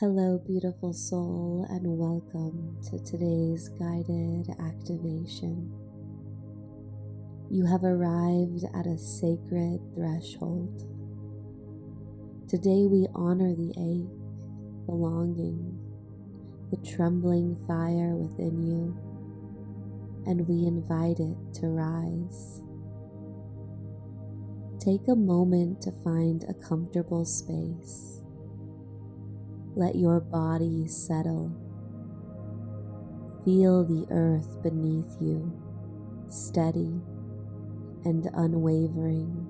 Hello, beautiful soul, and welcome to today's guided activation. You have arrived at a sacred threshold. Today we honor the ache, the longing, the trembling fire within you, and we invite it to rise. Take a moment to find a comfortable space. Let your body settle. Feel the earth beneath you, steady and unwavering.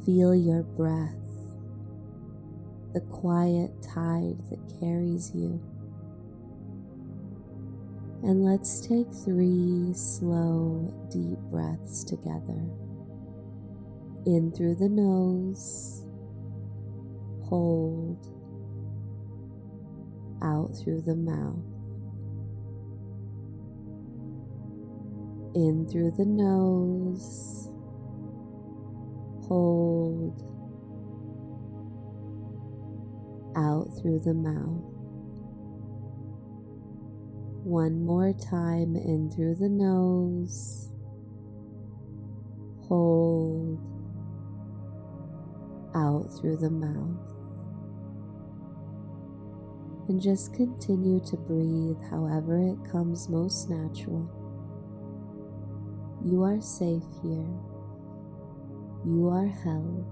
Feel your breath, the quiet tide that carries you. And let's take 3 slow, deep breaths together. In through the nose. Hold, out through the mouth, in through the nose, hold, out through the mouth. One more time, in through the nose, hold, out through the mouth. And just continue to breathe however it comes most natural. You are safe here. You are held.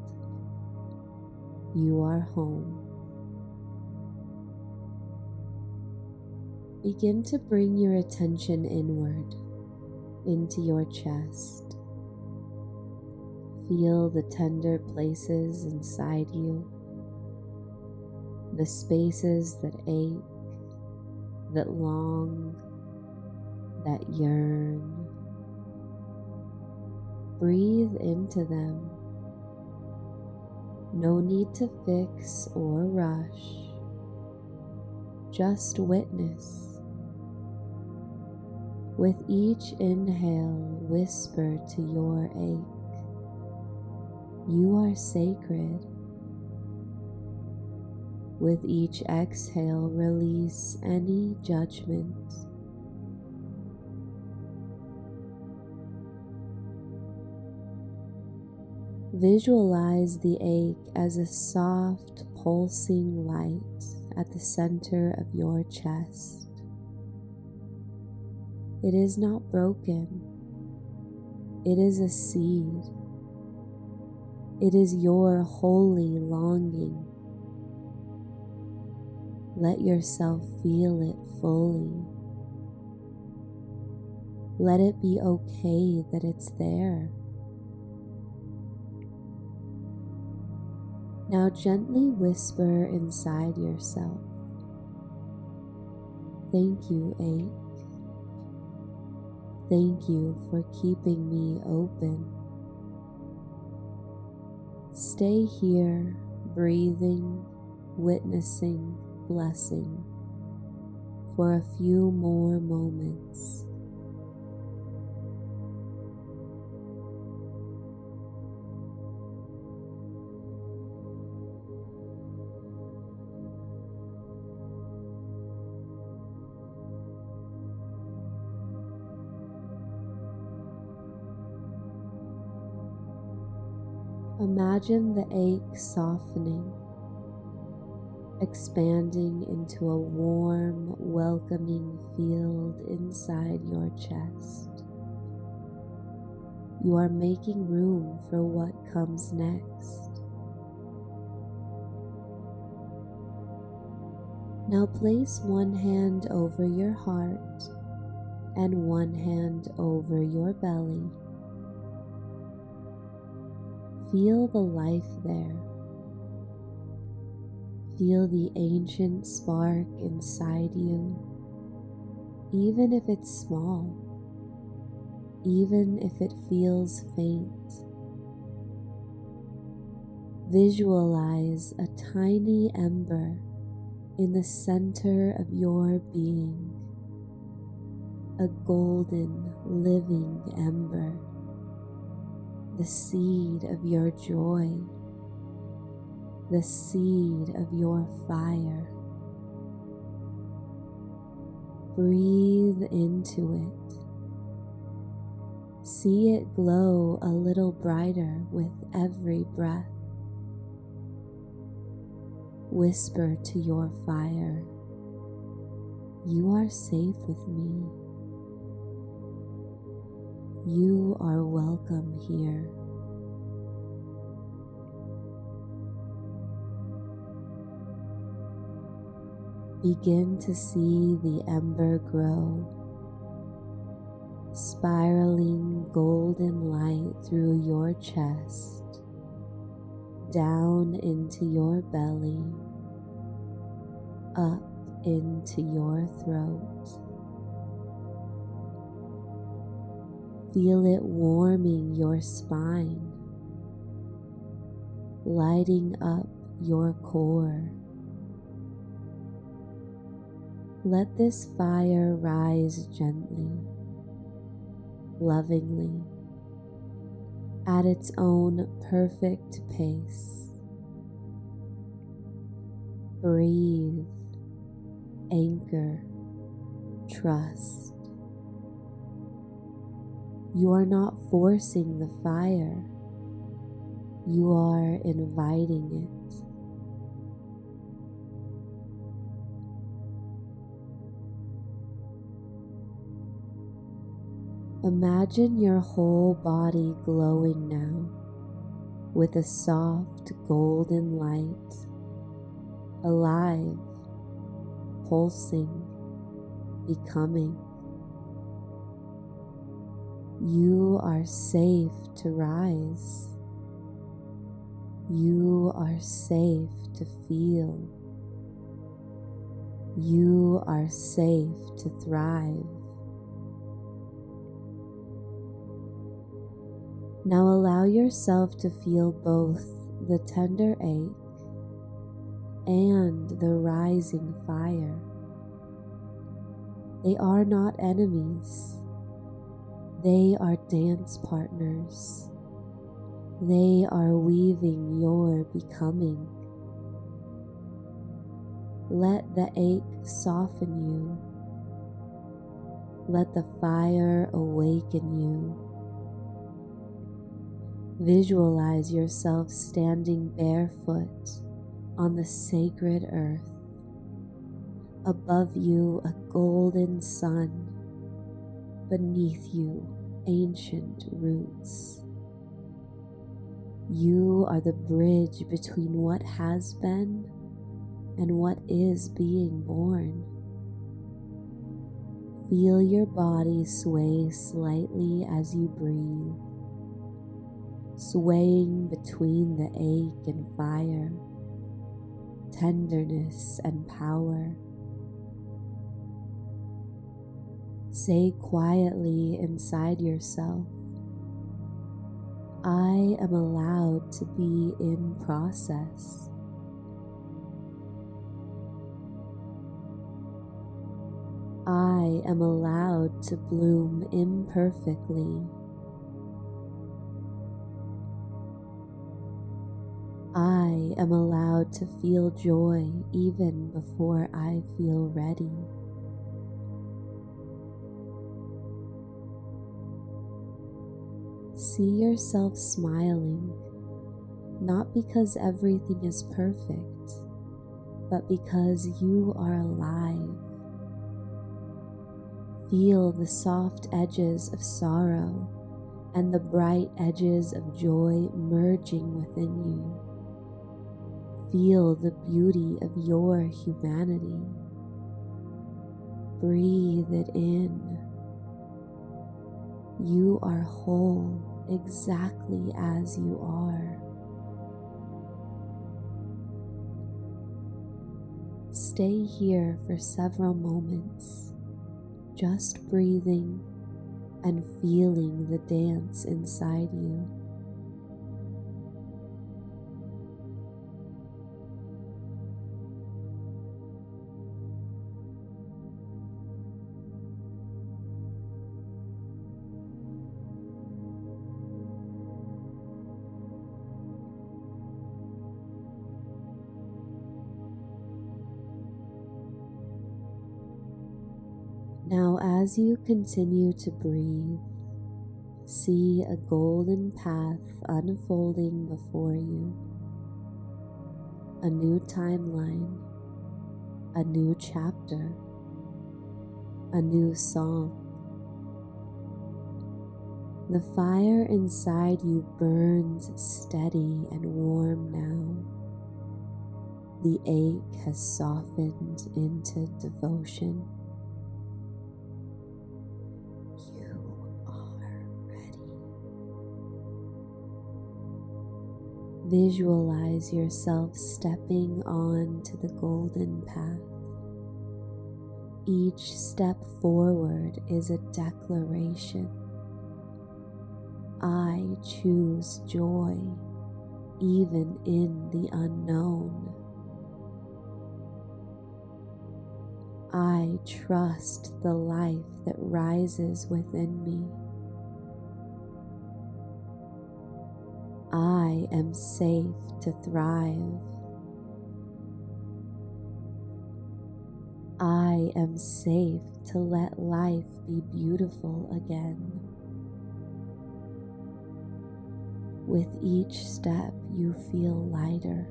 You are home. Begin to bring your attention inward into your chest. Feel the tender places inside you. The spaces that ache, that long, that yearn. Breathe into them. No need to fix or rush. Just witness. With each inhale, whisper to your ache, "You are sacred." With each exhale, release any judgment. Visualize the ache as a soft, pulsing light at the center of your chest. It is not broken. It is a seed. It is your holy longing. Let yourself feel it fully. Let it be okay that it's there. Now gently whisper inside yourself, "Thank you, ache. Thank you for keeping me open." Stay here, breathing, witnessing, blessing for a few more moments. Imagine the ache softening, expanding into a warm, welcoming field inside your chest. You are making room for what comes next. Now place one hand over your heart and one hand over your belly. Feel the life there. Feel the ancient spark inside you, even if it's small, even if it feels faint. Visualize a tiny ember in the center of your being, a golden, living ember, the seed of your joy. the seed of your fire. Breathe into it. See it glow a little brighter with every breath. Whisper to your fire, "You are safe with me. You are welcome here." Begin to see the ember grow, spiraling golden light through your chest, down into your belly, up into your throat. Feel it warming your spine, lighting up your core. Let this fire rise gently, lovingly, at its own perfect pace. Breathe, anchor, trust. You are not forcing the fire, you are inviting it. Imagine your whole body glowing now with a soft golden light, alive, pulsing, becoming. You are safe to rise. You are safe to feel. You are safe to thrive. Now allow yourself to feel both the tender ache and the rising fire. They are not enemies. They are dance partners. They are weaving your becoming. Let the ache soften you. Let the fire awaken you. Visualize yourself standing barefoot on the sacred earth. Above you, a golden sun. Beneath you, ancient roots. You are the bridge between what has been and what is being born. Feel your body sway slightly as you breathe, swaying between the ache and fire, tenderness and power. Say quietly inside yourself, "I am allowed to be in process." I am allowed to bloom imperfectly. I am allowed to feel joy even before I feel ready. See yourself smiling, not because everything is perfect, but because you are alive. Feel the soft edges of sorrow and the bright edges of joy merging within you. Feel the beauty of your humanity. Breathe it in. You are whole exactly as you are. Stay here for several moments, just breathing and feeling the dance inside you. Now, as you continue to breathe, see a golden path unfolding before you. A new timeline, a new chapter, a new song. The fire inside you burns steady and warm now. The ache has softened into devotion. You are ready. Visualize yourself stepping onto the golden path. Each step forward is a declaration. I choose joy, even in the unknown. I trust the life that rises within me. I am safe to thrive. I am safe to let life be beautiful again. With each step, you feel lighter,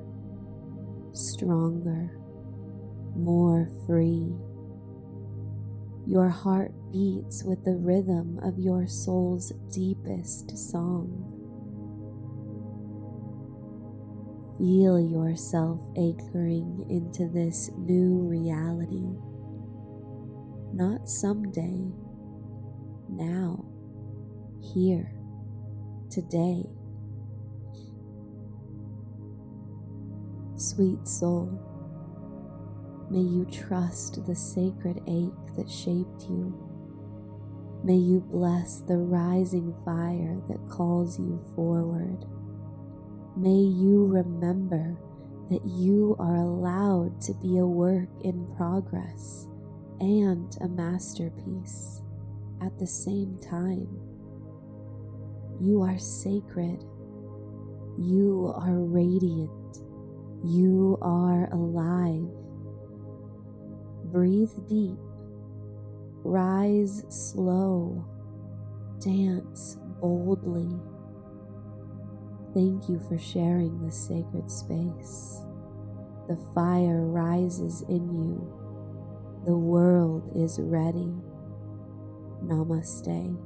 stronger, more free. Your heart beats with the rhythm of your soul's deepest song. Feel yourself anchoring into this new reality. Not someday, now, here, today. Sweet soul, may you trust the sacred ache that shaped you. May you bless the rising fire that calls you forward. May you remember that you are allowed to be a work in progress and a masterpiece at the same time. You are sacred. You are radiant. You are alive. Breathe deep. Rise slow. Dance boldly. Thank you for sharing this sacred space. The fire rises in you. The world is ready. Namaste.